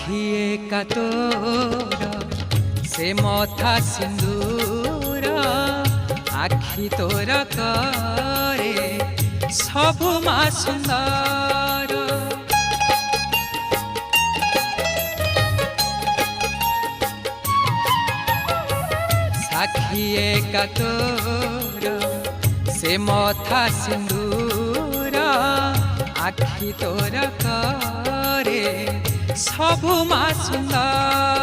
आखिए का तोर से मथा सिंदूर आखि तोर करे सबु मा सुंदर साखिए का तोर से मथा सिंदूर आखि तोर करे सबु मा सुंदर